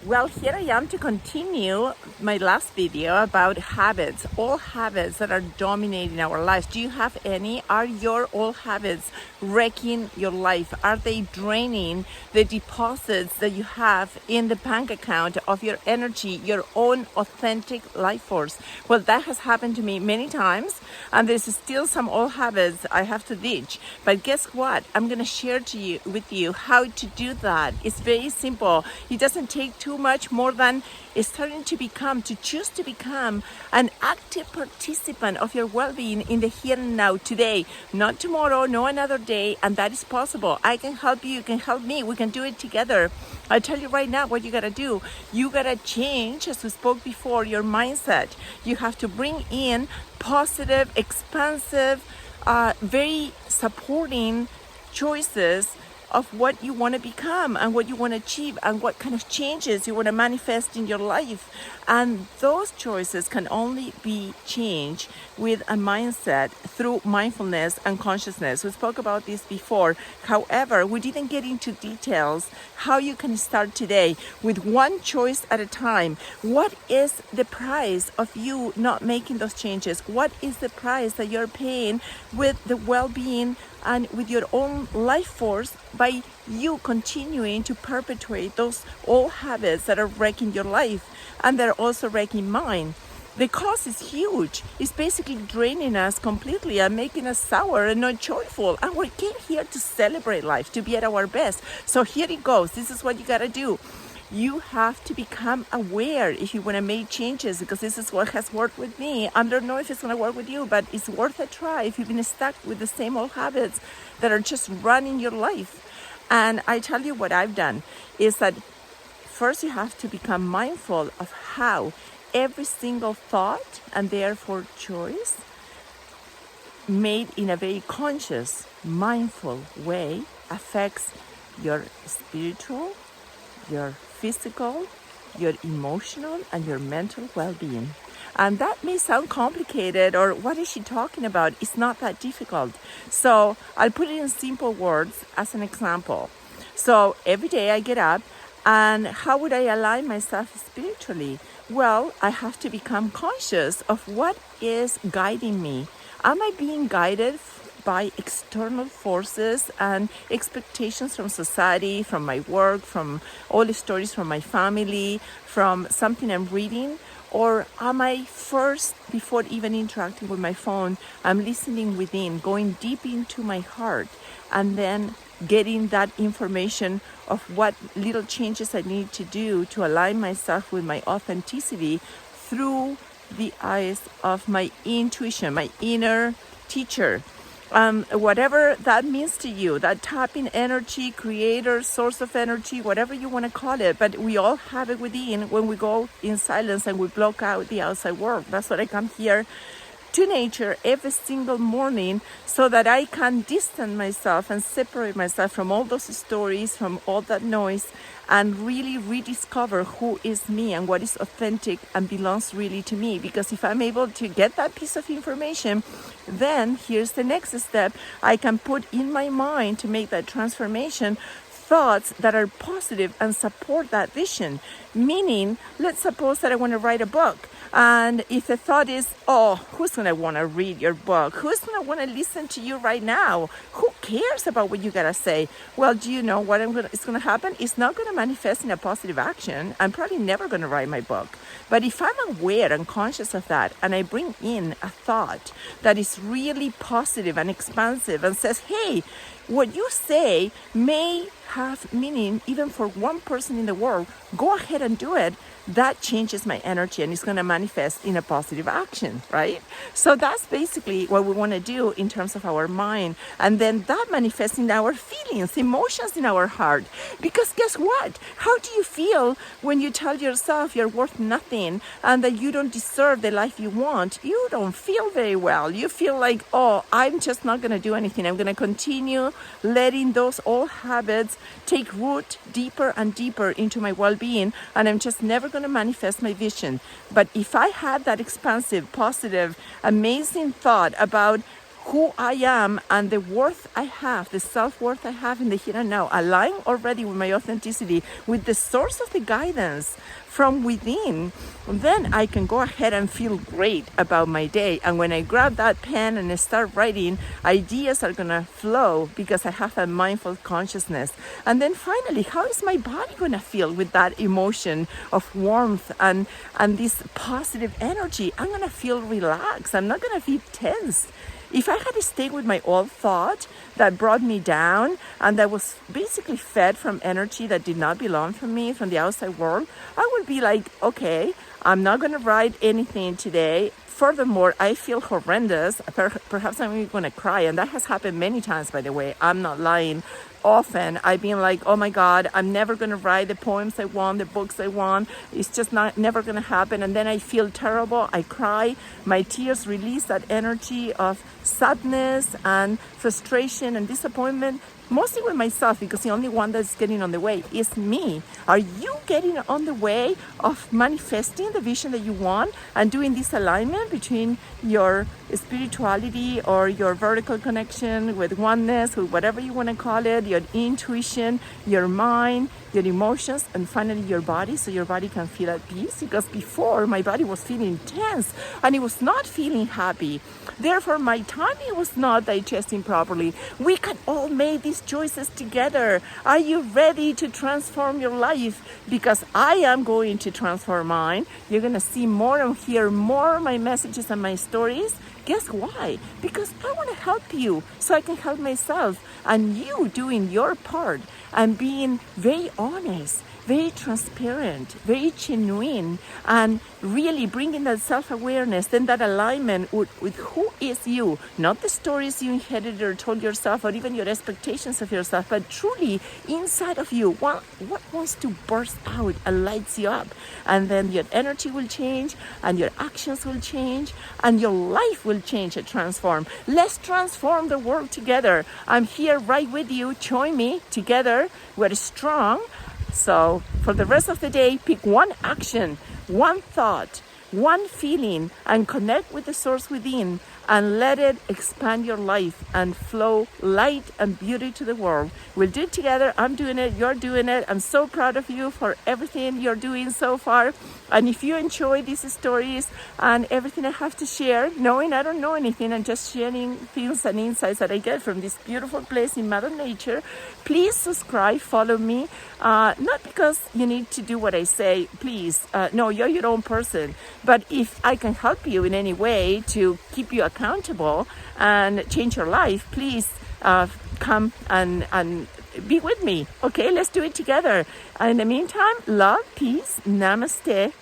Well, here I am to continue my last video about habits, all habits that are dominating our lives. Do you have any? Are your old habits wrecking your life? Are they draining the deposits that you have in the bank account of your energy, your own authentic life force? Well, that has happened to me many times, and there's still some old habits I have to ditch. But guess what? I'm going to share with you how to do that. It's very simple. It doesn't take too much more than to choose to become an active participant of your well-being in the here and now, today, not tomorrow, no another day. And that is possible. I can help you, you can help me, we can do it together. I tell you right now what you gotta do. You gotta change, as we spoke before, your mindset. You have to bring in positive, expansive, very supporting choices of what you want to become and what you want to achieve and what kind of changes you want to manifest in your life. And those choices can only be changed with a mindset through mindfulness and consciousness. We spoke about this before. However, we didn't get into details how you can start today with one choice at a time. What is the price of you not making those changes? What is the price that you're paying with the well-being and with your own life force by you continuing to perpetuate those old habits that are wrecking your life and they're also wrecking mine? The cost is huge. It's basically draining us completely and making us sour and not joyful. And we came here to celebrate life, to be at our best. So here it goes. This is what you gotta do. You have to become aware if you want to make changes, because this is what has worked with me. I don't know if it's going to work with you, but it's worth a try if you've been stuck with the same old habits that are just running your life. And I tell you what I've done is that first you have to become mindful of how every single thought and therefore choice made in a very conscious, mindful way affects your spiritual, your physical, your emotional, and your mental well-being. And that may sound complicated, or what is she talking about? It's not that difficult. So I'll put it in simple words as an example. So every day I get up, and how would I align myself spiritually? Well, I have to become conscious of what is guiding me. Am I being guided by external forces and expectations from society, from my work, from all the stories from my family, from something I'm reading? Or am I first, before even interacting with my phone, I'm listening within, going deep into my heart, and then getting that information of what little changes I need to do to align myself with my authenticity through the eyes of my intuition, my inner teacher. Whatever that means to you, that tapping energy, creator, source of energy, whatever you want to call it, but we all have it within when we go in silence and we block out the outside world. That's what I come here to nature every single morning, so that I can distance myself and separate myself from all those stories, from all that noise, and really rediscover who is me and what is authentic and belongs really to me. Because if I'm able to get that piece of information, then here's the next step. I can put in my mind to make that transformation thoughts that are positive and support that vision. Meaning, let's suppose that I want to write a book. And if the thought is, oh, who's going to want to read your book? Who's going to want to listen to you right now? Who cares about what you got to say? Well, do you know what is going to happen? It's not going to manifest in a positive action. I'm probably never going to write my book. But if I'm aware and conscious of that, and I bring in a thought that is really positive and expansive and says, hey, what you say may have meaning even for one person in the world, go ahead and do it. That changes my energy and it's going to manifest in a positive action, right? So that's basically what we want to do in terms of our mind. And then that manifests in our feelings, emotions in our heart. Because guess what? How do you feel when you tell yourself you're worth nothing and that you don't deserve the life you want? You don't feel very well. You feel like, oh, I'm just not going to do anything. I'm going to continue letting those old habits take root deeper and deeper into my well-being, and I'm just never going to manifest my vision. But if I had that expansive, positive, amazing thought about who I am and the worth I have, the self-worth I have in the here and now, align already with my authenticity, with the source of the guidance from within, then I can go ahead and feel great about my day. And when I grab that pen and I start writing, ideas are gonna flow because I have a mindful consciousness. And then finally, how is my body gonna feel with that emotion of warmth and this positive energy? I'm gonna feel relaxed. I'm not gonna feel tense. If I had to stay with my old thought that brought me down and that was basically fed from energy that did not belong to me from the outside world, I would be like, okay, I'm not going to write anything today. Furthermore, I feel horrendous. Perhaps I'm even going to cry. And that has happened many times, by the way. I'm not lying. Often I've been like, oh my God, I'm never going to write the poems I want, the books I want. It's just never going to happen. And then I feel terrible. I cry. My tears release that energy of sadness and frustration and disappointment, mostly with myself, because the only one that's getting on the way is me. Are you getting on the way of manifesting the vision that you want and doing this alignment between your spirituality or your vertical connection with oneness, with whatever you want to call it, your intuition, your mind, your emotions, and finally your body, so your body can feel at peace? Because before, my body was feeling tense and it was not feeling happy. Therefore, my tummy was not digesting properly. We can all make these choices together. Are you ready to transform your life? Because I am going to transform mine. You're going to see more and hear more of my messages and my stories. Guess why? Because I want to help you so I can help myself. And you doing your part and being very honest, very transparent, very genuine, and really bringing that self-awareness, then that alignment with who is you, not the stories you inherited or told yourself or even your expectations of yourself, but truly inside of you, what wants to burst out and lights you up. And then your energy will change and your actions will change and your life will change and transform. Let's transform the world together. I'm here right with you. Join me together. We're strong. So for the rest of the day, pick one action, one thought, one feeling, and connect with the source within and let it expand your life and flow light and beauty to the world. We'll do it together. I'm doing it. You're doing it. I'm so proud of you for everything you're doing so far. And if you enjoy these stories and everything I have to share, knowing I don't know anything and just sharing things and insights that I get from this beautiful place in Mother Nature, please subscribe, follow me. Not because you need to do what I say, please. No, you're your own person. But if I can help you in any way to keep you accountable and change your life, please come and be with me. Okay, let's do it together. And in the meantime, love, peace, namaste.